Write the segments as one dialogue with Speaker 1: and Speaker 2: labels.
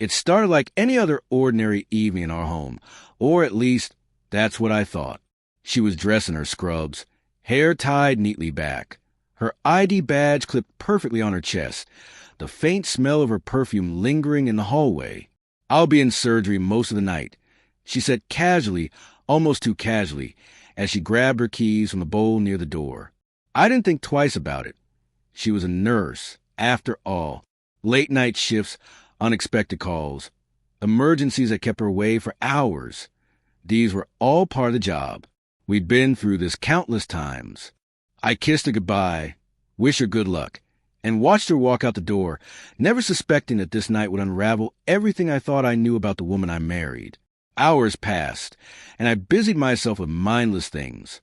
Speaker 1: It started like any other ordinary evening in our home, or at least that's what I thought. She was dressed in her scrubs, hair tied neatly back, her ID badge clipped perfectly on her chest, the faint smell of her perfume lingering in the hallway. "I'll be in surgery most of the night," she said casually, almost too casually, as she grabbed her keys from the bowl near the door. I didn't think twice about it. She was a nurse, after all. Late night shifts, unexpected calls, emergencies that kept her away for hours. These were all part of the job. We'd been through this countless times. I kissed her goodbye, wished her good luck, and watched her walk out the door, never suspecting that this night would unravel everything I thought I knew about the woman I married. Hours passed, and I busied myself with mindless things.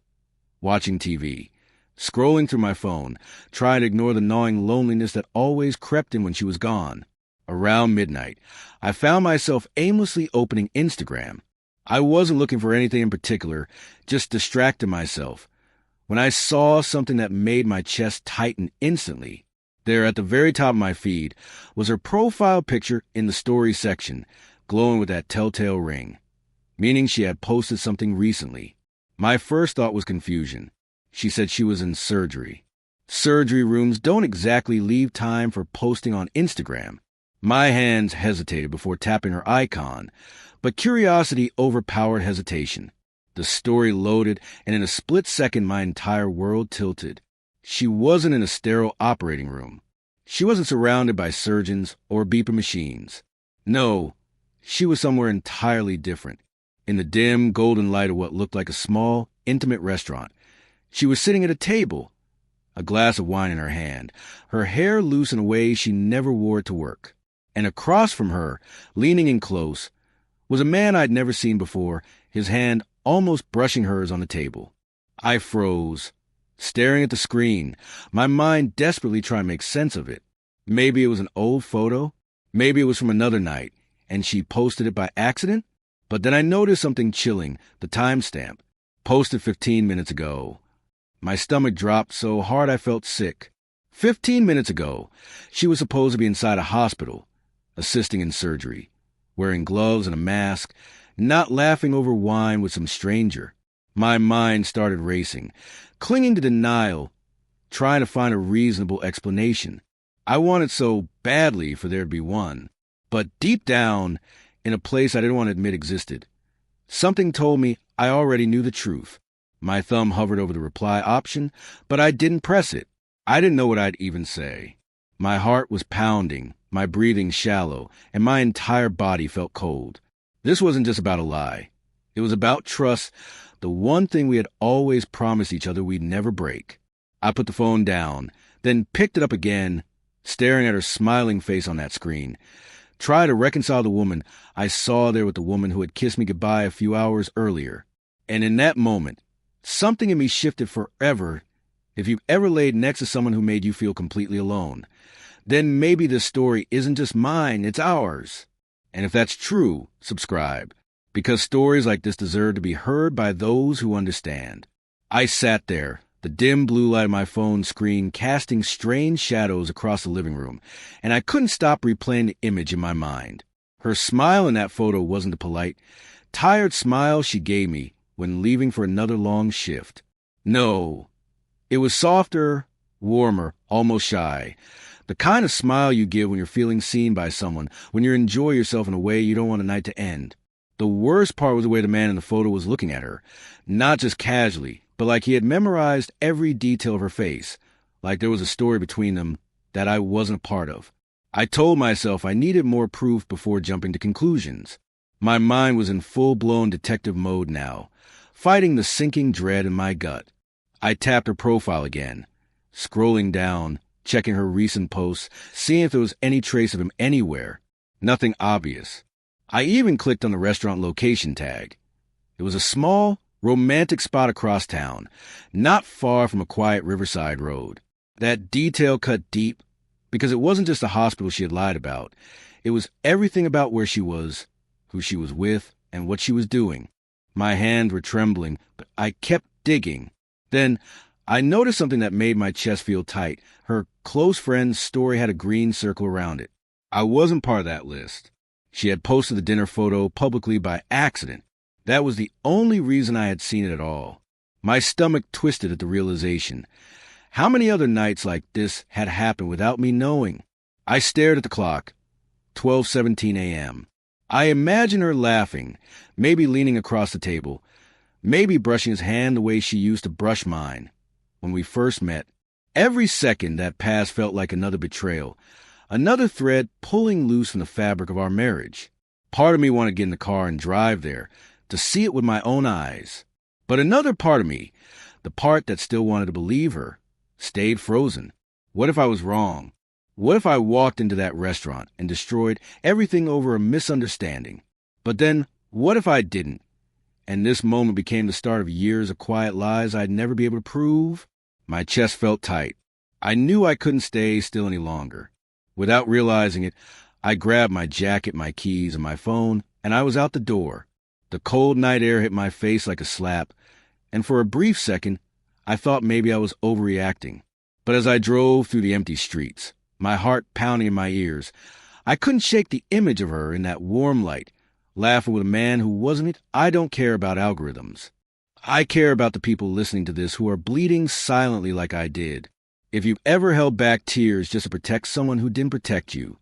Speaker 1: Watching TV, scrolling through my phone, trying to ignore the gnawing loneliness that always crept in when she was gone. Around midnight, I found myself aimlessly opening Instagram. I wasn't looking for anything in particular, just distracted myself, when I saw something that made my chest tighten instantly. There at the very top of my feed was her profile picture in the stories section, glowing with that telltale ring, meaning she had posted something recently. My first thought was confusion. She said she was in surgery. Surgery rooms don't exactly leave time for posting on Instagram. My hands hesitated before tapping her icon, but curiosity overpowered hesitation. The story loaded, and in a split second my entire world tilted. She wasn't in a sterile operating room. She wasn't surrounded by surgeons or beeper machines. No, she was somewhere entirely different. In the dim, golden light of what looked like a small, intimate restaurant, she was sitting at a table, a glass of wine in her hand, her hair loose in a way she never wore to work. And across from her, leaning in close, was a man I'd never seen before, his hand almost brushing hers on the table. I froze, staring at the screen, my mind desperately trying to make sense of it. Maybe it was an old photo. Maybe it was from another night, and she posted it by accident. But then I noticed something chilling, the timestamp. Posted 15 minutes ago. My stomach dropped so hard I felt sick. 15 minutes ago, she was supposed to be inside a hospital, assisting in surgery, wearing gloves and a mask, not laughing over wine with some stranger. My mind started racing, clinging to denial, trying to find a reasonable explanation. I wanted so badly for there to be one. But deep down, in a place I didn't want to admit existed, something told me I already knew the truth. My thumb hovered over the reply option, but I didn't press it. I didn't know what I'd even say. My heart was pounding, my breathing shallow, and my entire body felt cold. This wasn't just about a lie. It was about trust, the one thing we had always promised each other we'd never break. I put the phone down, then picked it up again, staring at her smiling face on that screen. Tried to reconcile the woman I saw there with the woman who had kissed me goodbye a few hours earlier. And in that moment, something in me shifted forever. If you've ever laid next to someone who made you feel completely alone, then maybe this story isn't just mine, it's ours. And if that's true, subscribe, because stories like this deserve to be heard by those who understand. I sat there, the dim blue light of my phone screen casting strange shadows across the living room, and I couldn't stop replaying the image in my mind. Her smile in that photo wasn't the polite, tired smile she gave me when leaving for another long shift. No, it was softer, warmer, almost shy. The kind of smile you give when you're feeling seen by someone, when you enjoy yourself in a way you don't want the night to end. The worst part was the way the man in the photo was looking at her, not just casually, but like he had memorized every detail of her face, like there was a story between them that I wasn't a part of. I told myself I needed more proof before jumping to conclusions. My mind was in full-blown detective mode now, fighting the sinking dread in my gut. I tapped her profile again, scrolling down, checking her recent posts, seeing if there was any trace of him anywhere. Nothing obvious. I even clicked on the restaurant location tag. It was a small, romantic spot across town, not far from a quiet riverside road. That detail cut deep, because it wasn't just the hospital she had lied about. It was everything about where she was, who she was with, and what she was doing. My hands were trembling, but I kept digging. Then I noticed something that made my chest feel tight. Her close friend's story had a green circle around it. I wasn't part of that list. She had posted the dinner photo publicly by accident. That was the only reason I had seen it at all. My stomach twisted at the realization. How many other nights like this had happened without me knowing? I stared at the clock. 12:17 a.m. I imagined her laughing, maybe leaning across the table, maybe brushing his hand the way she used to brush mine. When we first met, every second that passed felt like another betrayal, another thread pulling loose from the fabric of our marriage. Part of me wanted to get in the car and drive there, to see it with my own eyes. But another part of me, the part that still wanted to believe her, stayed frozen. What if I was wrong? What if I walked into that restaurant and destroyed everything over a misunderstanding? But then, what if I didn't? And this moment became the start of years of quiet lies I'd never be able to prove? My chest felt tight. I knew I couldn't stay still any longer. Without realizing it, I grabbed my jacket, my keys, and my phone, and I was out the door. The cold night air hit my face like a slap, and for a brief second, I thought maybe I was overreacting. But as I drove through the empty streets, my heart pounding in my ears, I couldn't shake the image of her in that warm light, laughing with a man who wasn't it. I don't care about algorithms. I care about the people listening to this who are bleeding silently like I did. If you've ever held back tears just to protect someone who didn't protect you,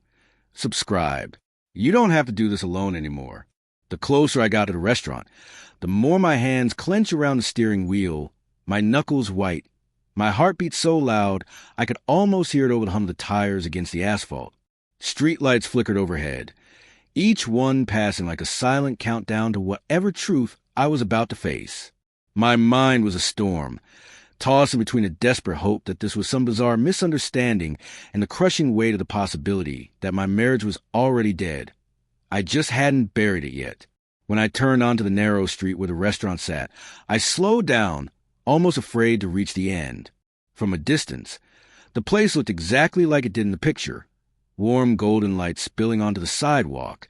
Speaker 1: subscribe. You don't have to do this alone anymore. The closer I got to the restaurant, the more my hands clenched around the steering wheel, my knuckles white, my heartbeat so loud I could almost hear it over the hum of the tires against the asphalt. Streetlights flickered overhead, each one passing like a silent countdown to whatever truth I was about to face. My mind was a storm, tossing between a desperate hope that this was some bizarre misunderstanding and the crushing weight of the possibility that my marriage was already dead. I just hadn't buried it yet. When I turned onto the narrow street where the restaurant sat, I slowed down, almost afraid to reach the end. From a distance, the place looked exactly like it did in the picture. Warm golden light spilling onto the sidewalk,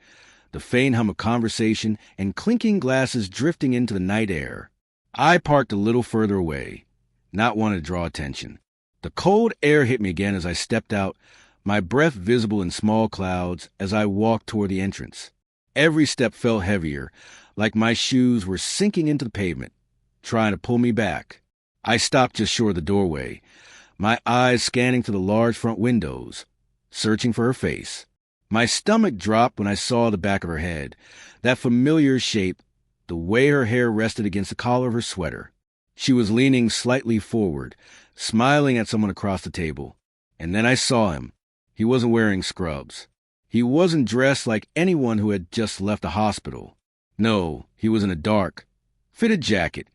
Speaker 1: the faint hum of conversation and clinking glasses drifting into the night air. I parked a little further away, not wanting to draw attention. The cold air hit me again as I stepped out, my breath visible in small clouds as I walked toward the entrance. Every step felt heavier, like my shoes were sinking into the pavement, trying to pull me back. I stopped just short of the doorway, my eyes scanning through the large front windows, searching for her face. My stomach dropped when I saw the back of her head, that familiar shape, the way her hair rested against the collar of her sweater. She was leaning slightly forward, smiling at someone across the table. And then I saw him. He wasn't wearing scrubs. He wasn't dressed like anyone who had just left a hospital. No, he was in a dark, fitted jacket,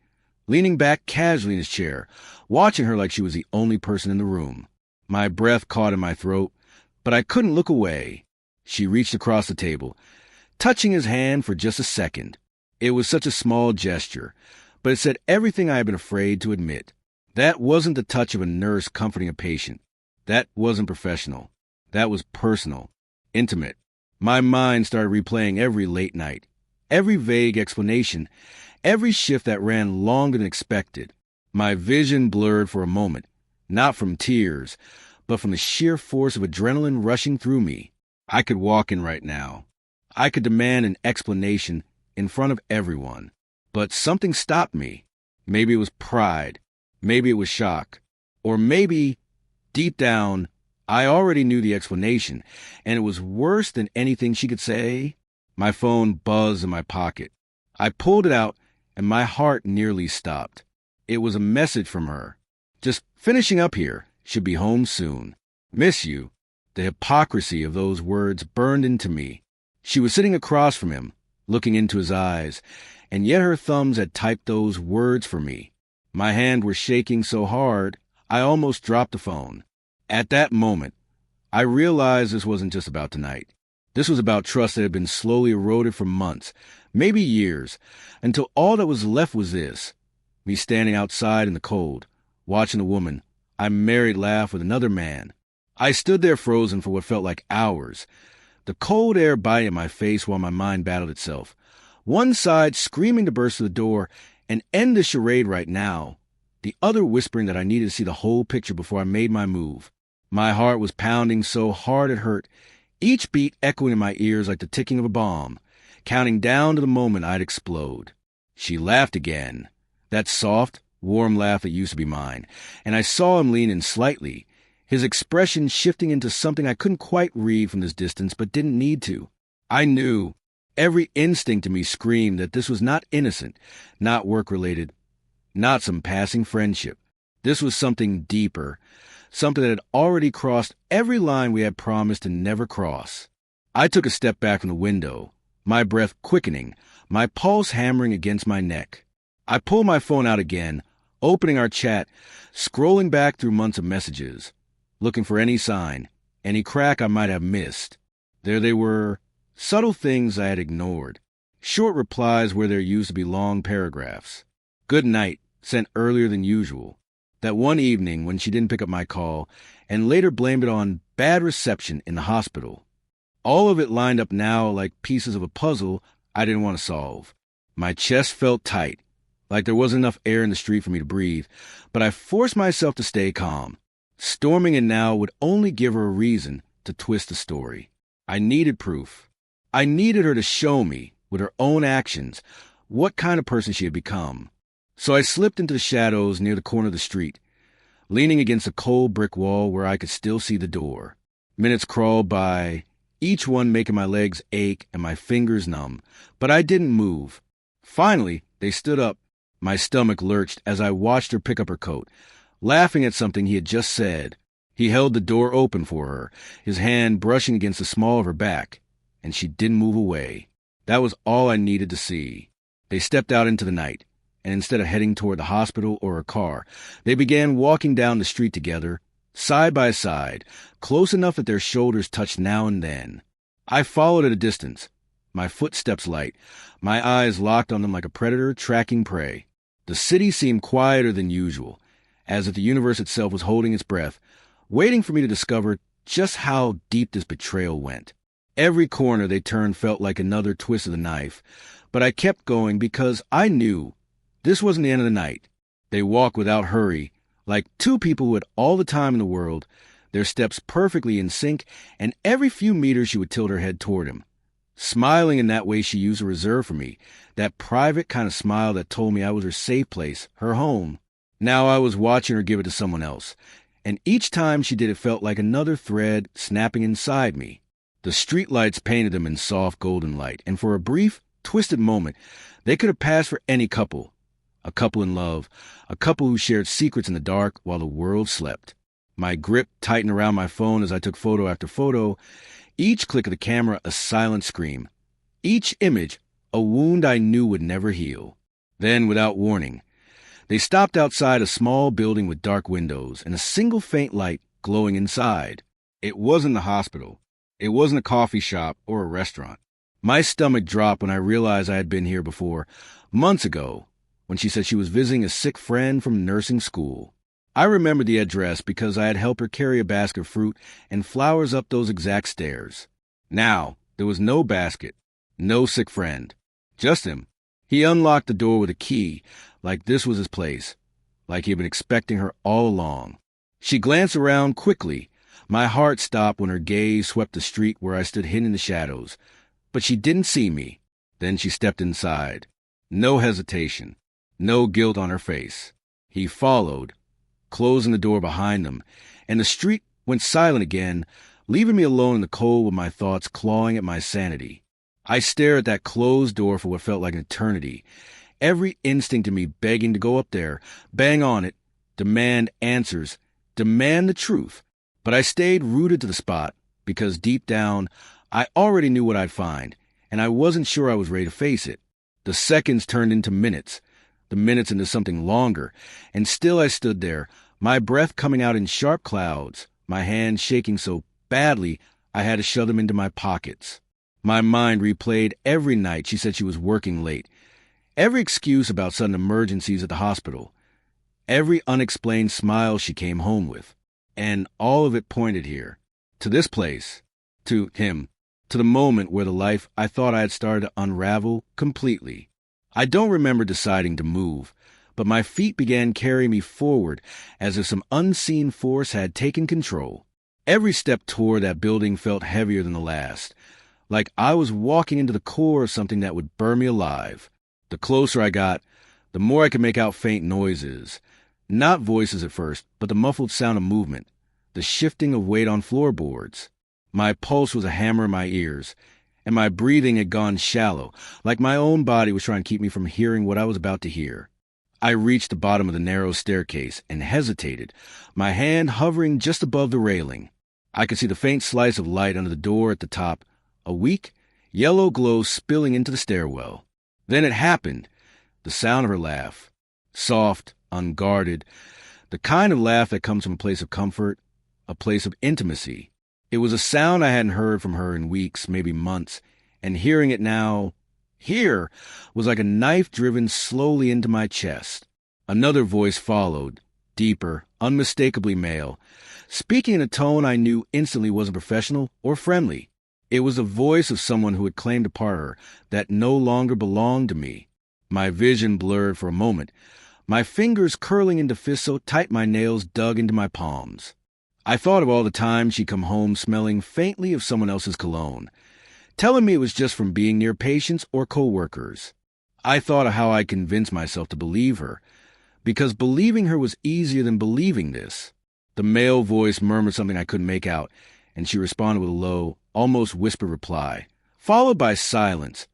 Speaker 1: leaning back casually in his chair, watching her like she was the only person in the room. My breath caught in my throat, but I couldn't look away. She reached across the table, touching his hand for just a second. It was such a small gesture, but it said everything I had been afraid to admit. That wasn't the touch of a nurse comforting a patient. That wasn't professional. That was personal, intimate. My mind started replaying every late night, every vague explanation, every shift that ran longer than expected. My vision blurred for a moment, not from tears, but from the sheer force of adrenaline rushing through me. I could walk in right now. I could demand an explanation in front of everyone. But something stopped me. Maybe it was pride. Maybe it was shock. Or maybe, deep down, I already knew the explanation, and it was worse than anything she could say. My phone buzzed in my pocket. I pulled it out, and my heart nearly stopped. It was a message from her. Just finishing up here. Should be home soon. Miss you. The hypocrisy of those words burned into me. She was sitting across from him, looking into his eyes, and yet her thumbs had typed those words for me. My hand was shaking so hard, I almost dropped the phone. At that moment, I realized this wasn't just about tonight. This was about trust that had been slowly eroded for months, maybe years, until all that was left was this. Me standing outside in the cold, watching the woman I married laugh with another man. I stood there frozen for what felt like hours, the cold air biting my face while my mind battled itself. One side screaming to burst through the door and end the charade right now, the other whispering that I needed to see the whole picture before I made my move. My heart was pounding so hard it hurt, each beat echoing in my ears like the ticking of a bomb, counting down to the moment I'd explode. She laughed again, that soft, warm laugh that used to be mine, and I saw him lean in slightly, his expression shifting into something I couldn't quite read from this distance but didn't need to. I knew. Every instinct in me screamed that this was not innocent, not work-related, not some passing friendship. This was something deeper, something that had already crossed every line we had promised to never cross. I took a step back from the window, my breath quickening, my pulse hammering against my neck. I pulled my phone out again, opening our chat, scrolling back through months of messages, looking for any sign, any crack I might have missed. There they were, subtle things I had ignored, short replies where there used to be long paragraphs. Good night, sent earlier than usual. That one evening when she didn't pick up my call, and later blamed it on bad reception in the hospital. All of it lined up now like pieces of a puzzle I didn't want to solve. My chest felt tight, like there wasn't enough air in the street for me to breathe, but I forced myself to stay calm. Storming in now would only give her a reason to twist the story. I needed proof. I needed her to show me, with her own actions, what kind of person she had become. So I slipped into the shadows near the corner of the street, leaning against a cold brick wall where I could still see the door. Minutes crawled by, each one making my legs ache and my fingers numb, but I didn't move. Finally, they stood up. My stomach lurched as I watched her pick up her coat, laughing at something he had just said. He held the door open for her, his hand brushing against the small of her back, and she didn't move away. That was all I needed to see. They stepped out into the night, and instead of heading toward the hospital or her car, they began walking down the street together, side by side, close enough that their shoulders touched now and then. I followed at a distance, my footsteps light, my eyes locked on them like a predator tracking prey. The city seemed quieter than usual, as if the universe itself was holding its breath, waiting for me to discover just how deep this betrayal went. Every corner they turned felt like another twist of the knife, but I kept going because I knew this wasn't the end of the night. They walked without hurry, like two people who had all the time in the world, their steps perfectly in sync, and every few meters she would tilt her head toward him. Smiling in that way she used to reserve for me, that private kind of smile that told me I was her safe place, her home. Now I was watching her give it to someone else, and each time she did it felt like another thread snapping inside me. The streetlights painted them in soft golden light, and for a brief, twisted moment, they could have passed for any couple. A couple in love, a couple who shared secrets in the dark while the world slept. My grip tightened around my phone as I took photo after photo, each click of the camera a silent scream, each image a wound I knew would never heal. Then, without warning, they stopped outside a small building with dark windows and a single faint light glowing inside. It wasn't the hospital. It wasn't a coffee shop or a restaurant. My stomach dropped when I realized I had been here before, months ago, when she said she was visiting a sick friend from nursing school. I remembered the address because I had helped her carry a basket of fruit and flowers up those exact stairs. Now, there was no basket, no sick friend, just him. He unlocked the door with a key, like this was his place, like he had been expecting her all along. She glanced around quickly. My heart stopped when her gaze swept the street where I stood hidden in the shadows. But she didn't see me. Then she stepped inside. No hesitation. No guilt on her face. He followed, closing the door behind them, and the street went silent again, leaving me alone in the cold with my thoughts clawing at my sanity. I stared at that closed door for what felt like an eternity, every instinct in me begging to go up there, bang on it, demand answers, demand the truth. But I stayed rooted to the spot because deep down, I already knew what I'd find, and I wasn't sure I was ready to face it. The seconds turned into minutes, the minutes into something longer, and still I stood there, my breath coming out in sharp clouds, my hands shaking so badly I had to shove them into my pockets. My mind replayed every night she said she was working late, every excuse about sudden emergencies at the hospital, every unexplained smile she came home with, and all of it pointed here, to this place, to him, to the moment where the life I thought I had started to unravel completely. I don't remember deciding to move, but my feet began carrying me forward as if some unseen force had taken control. Every step toward that building felt heavier than the last, like I was walking into the core of something that would burn me alive. The closer I got, the more I could make out faint noises. Not voices at first, but the muffled sound of movement, the shifting of weight on floorboards. My pulse was a hammer in my ears, and my breathing had gone shallow, like my own body was trying to keep me from hearing what I was about to hear. I reached the bottom of the narrow staircase and hesitated, my hand hovering just above the railing. I could see the faint slice of light under the door at the top, a weak, yellow glow spilling into the stairwell. Then it happened, the sound of her laugh. Soft, unguarded, the kind of laugh that comes from a place of comfort, a place of intimacy. It was a sound I hadn't heard from her in weeks, maybe months, and hearing it now, here, was like a knife driven slowly into my chest. Another voice followed, deeper, unmistakably male, speaking in a tone I knew instantly wasn't professional or friendly. It was the voice of someone who had claimed a part of her that no longer belonged to me. My vision blurred for a moment, my fingers curling into fists so tight my nails dug into my palms. I thought of all the times she'd come home smelling faintly of someone else's cologne, telling me it was just from being near patients or co-workers. I thought of how I'd convinced myself to believe her, because believing her was easier than believing this. The male voice murmured something I couldn't make out, and she responded with a low, almost whispered reply, followed by silence.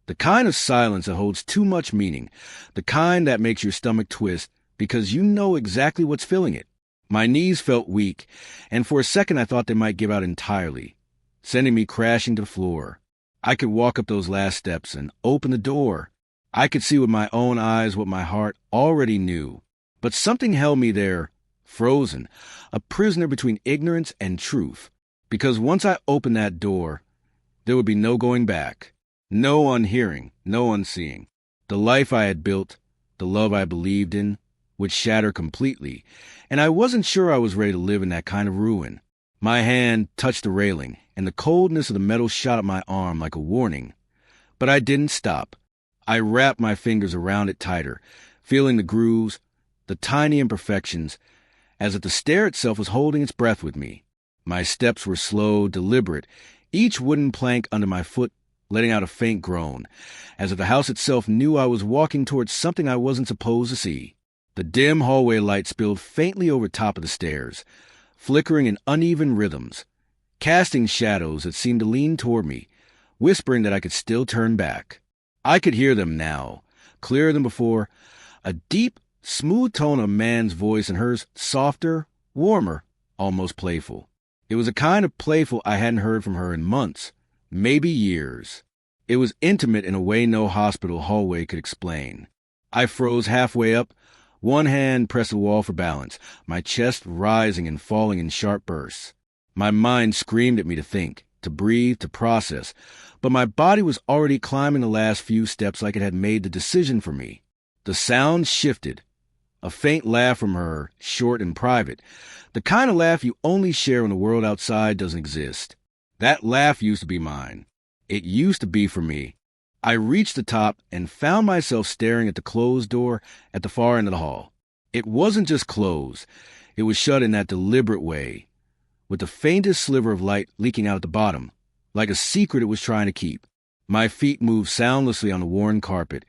Speaker 1: The kind of silence that holds too much meaning, the kind that makes your stomach twist because you know exactly what's filling it. My knees felt weak, and for a second I thought they might give out entirely, sending me crashing to the floor. I could walk up those last steps and open the door. I could see with my own eyes what my heart already knew. But something held me there, frozen, a prisoner between ignorance and truth. Because once I opened that door, there would be no going back. No unhearing, no unseeing. The life I had built, the love I believed in, would shatter completely, and I wasn't sure I was ready to live in that kind of ruin. My hand touched the railing, and the coldness of the metal shot up my arm like a warning. But I didn't stop. I wrapped my fingers around it tighter, feeling the grooves, the tiny imperfections, as if the stair itself was holding its breath with me. My steps were slow, deliberate, each wooden plank under my foot letting out a faint groan, as if the house itself knew I was walking towards something I wasn't supposed to see. The dim hallway light spilled faintly over top of the stairs, flickering in uneven rhythms, casting shadows that seemed to lean toward me, whispering that I could still turn back. I could hear them now, clearer than before, a deep, smooth tone of a man's voice and hers softer, warmer, almost playful. It was a kind of playful I hadn't heard from her in months, maybe years. It was intimate in a way no hospital hallway could explain. I froze halfway up, one hand pressed the wall for balance, my chest rising and falling in sharp bursts. My mind screamed at me to think, to breathe, to process, but my body was already climbing the last few steps like it had made the decision for me. The sound shifted. A faint laugh from her, short and private, the kind of laugh you only share when the world outside doesn't exist. That laugh used to be mine. It used to be for me. I reached the top and found myself staring at the closed door at the far end of the hall. It wasn't just closed. It was shut in that deliberate way, with the faintest sliver of light leaking out at the bottom, like a secret it was trying to keep. My feet moved soundlessly on the worn carpet,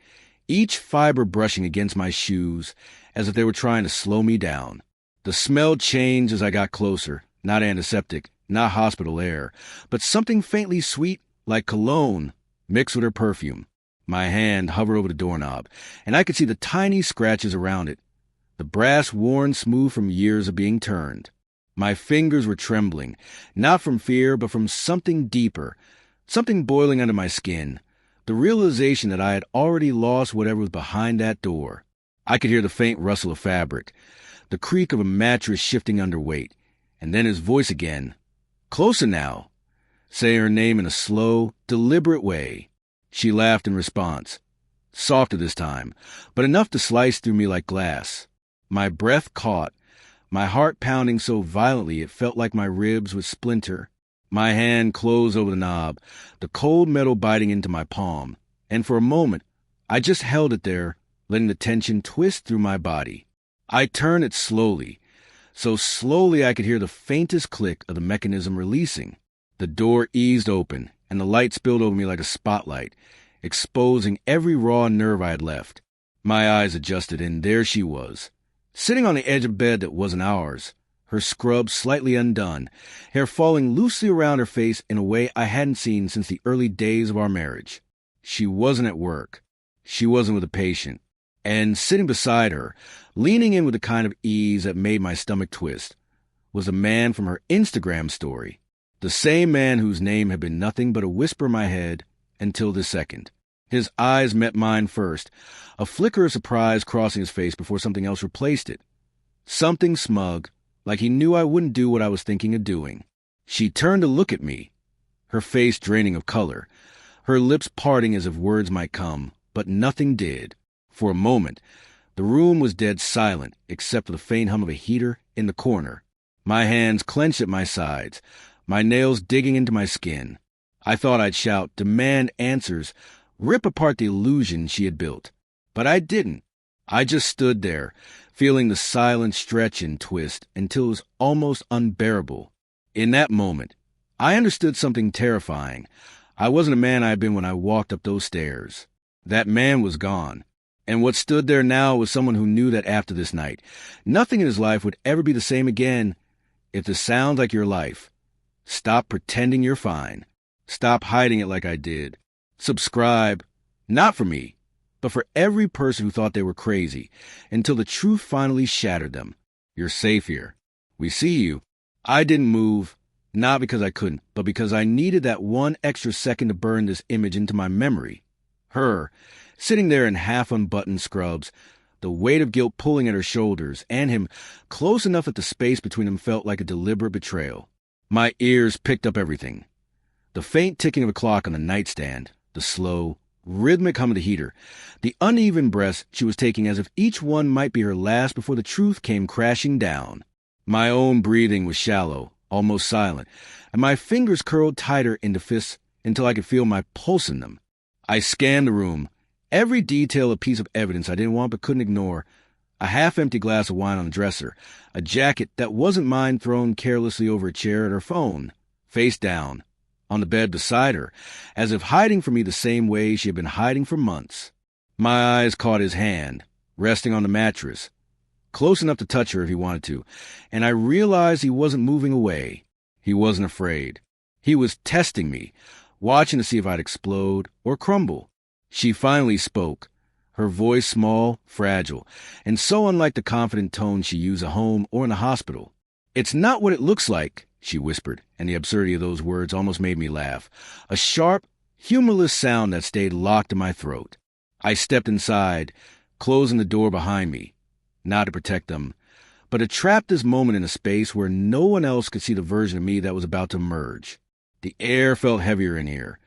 Speaker 1: each fiber brushing against my shoes as if they were trying to slow me down. The smell changed as I got closer, not antiseptic, not hospital air, but something faintly sweet like cologne mixed with her perfume. My hand hovered over the doorknob, and I could see the tiny scratches around it, the brass worn smooth from years of being turned. My fingers were trembling, not from fear, but from something deeper, something boiling under my skin, the realization that I had already lost whatever was behind that door. I could hear the faint rustle of fabric, the creak of a mattress shifting under weight, and then his voice again, closer now, saying her name in a slow, deliberate way. She laughed in response, softer this time, but enough to slice through me like glass. My breath caught, my heart pounding so violently it felt like my ribs would splinter. My hand closed over the knob, the cold metal biting into my palm, and for a moment, I just held it there, letting the tension twist through my body. I turned it slowly, so slowly I could hear the faintest click of the mechanism releasing. The door eased open, and the light spilled over me like a spotlight, exposing every raw nerve I had left. My eyes adjusted, and there she was, sitting on the edge of a bed that wasn't ours, her scrubs slightly undone, hair falling loosely around her face in a way I hadn't seen since the early days of our marriage. She wasn't at work. She wasn't with a patient. And sitting beside her, leaning in with a kind of ease that made my stomach twist, was a man from her Instagram story. The same man whose name had been nothing but a whisper in my head until this second. His eyes met mine first, a flicker of surprise crossing his face before something else replaced it. Something smug, like he knew I wouldn't do what I was thinking of doing. She turned to look at me, her face draining of color, her lips parting as if words might come, but nothing did. For a moment, the room was dead silent except for the faint hum of a heater in the corner. My hands clenched at my sides, my nails digging into my skin. I thought I'd shout, demand answers, rip apart the illusion she had built. But I didn't. I just stood there, feeling the silence stretch and twist until it was almost unbearable. In that moment, I understood something terrifying. I wasn't a man I had been when I walked up those stairs. That man was gone. And what stood there now was someone who knew that after this night, nothing in his life would ever be the same again. If this sounds like your life, stop pretending you're fine. Stop hiding it like I did. Subscribe, not for me, but for every person who thought they were crazy, until the truth finally shattered them. You're safe here. We see you. I didn't move, not because I couldn't, but because I needed that one extra second to burn this image into my memory. Her, sitting there in half-unbuttoned scrubs, the weight of guilt pulling at her shoulders, and him close enough that the space between them felt like a deliberate betrayal. My ears picked up everything. The faint ticking of a clock on the nightstand, the slow, rhythmic hum of the heater, the uneven breaths she was taking as if each one might be her last before the truth came crashing down. My own breathing was shallow, almost silent, and my fingers curled tighter into fists until I could feel my pulse in them. I scanned the room, every detail a piece of evidence I didn't want but couldn't ignore. A half-empty glass of wine on the dresser, a jacket that wasn't mine thrown carelessly over a chair, at her phone, face down, on the bed beside her, as if hiding from me the same way she had been hiding for months. My eyes caught his hand, resting on the mattress, close enough to touch her if he wanted to, and I realized he wasn't moving away. He wasn't afraid. He was testing me, watching to see if I'd explode or crumble. She finally spoke, her voice small, fragile, and so unlike the confident tone she used at home or in the hospital. "It's not what it looks like," she whispered, and the absurdity of those words almost made me laugh. A sharp, humorless sound that stayed locked in my throat. I stepped inside, closing the door behind me, not to protect them, but to trap this moment in a space where no one else could see the version of me that was about to emerge. The air felt heavier in here,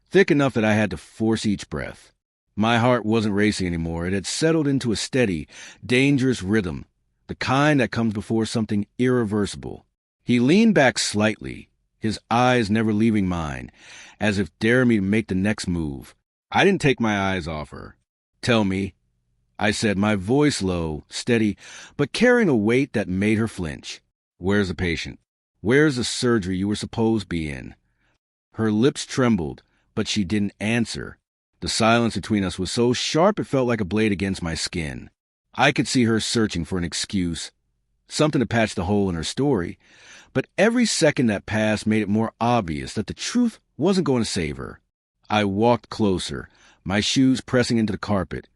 Speaker 1: thick enough that I had to force each breath. My heart wasn't racing anymore. It had settled into a steady, dangerous rhythm, the kind that comes before something irreversible. He leaned back slightly, his eyes never leaving mine, as if daring me to make the next move. I didn't take my eyes off her. "Tell me," I said, my voice low, steady, but carrying a weight that made her flinch. "Where's the patient? Where's the surgery you were supposed to be in?" Her lips trembled, but she didn't answer. The silence between us was so sharp it felt like a blade against my skin. I could see her searching for an excuse, something to patch the hole in her story, but every second that passed made it more obvious that the truth wasn't going to save her. I walked closer, my shoes pressing into the carpet,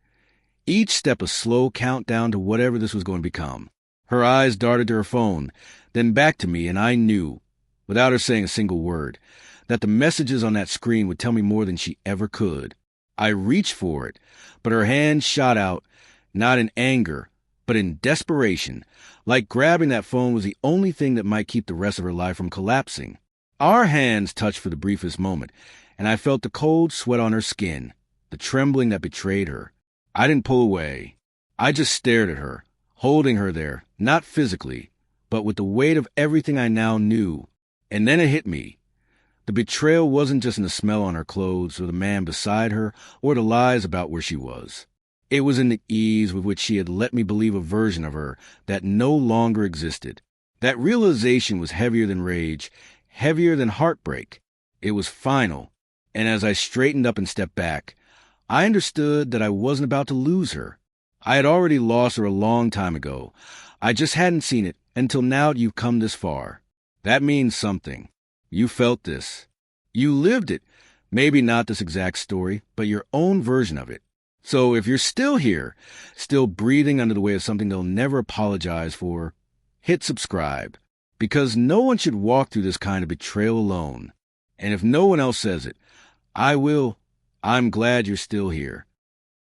Speaker 1: each step a slow countdown to whatever this was going to become. Her eyes darted to her phone, then back to me, and I knew, without her saying a single word, that the messages on that screen would tell me more than she ever could. I reached for it, but her hand shot out, not in anger, but in desperation, like grabbing that phone was the only thing that might keep the rest of her life from collapsing. Our hands touched for the briefest moment, and I felt the cold sweat on her skin, the trembling that betrayed her. I didn't pull away. I just stared at her, holding her there, not physically, but with the weight of everything I now knew. And then it hit me. The betrayal wasn't just in the smell on her clothes or the man beside her or the lies about where she was. It was in the ease with which she had let me believe a version of her that no longer existed. That realization was heavier than rage, heavier than heartbreak. It was final, and as I straightened up and stepped back, I understood that I wasn't about to lose her. I had already lost her a long time ago. I just hadn't seen it until now you've come this far. That means something. You felt this. You lived it. Maybe not this exact story, but your own version of it. So if you're still here, still breathing under the weight of something they'll never apologize for, hit subscribe. Because no one should walk through this kind of betrayal alone. And if no one else says it, I will. I'm glad you're still here.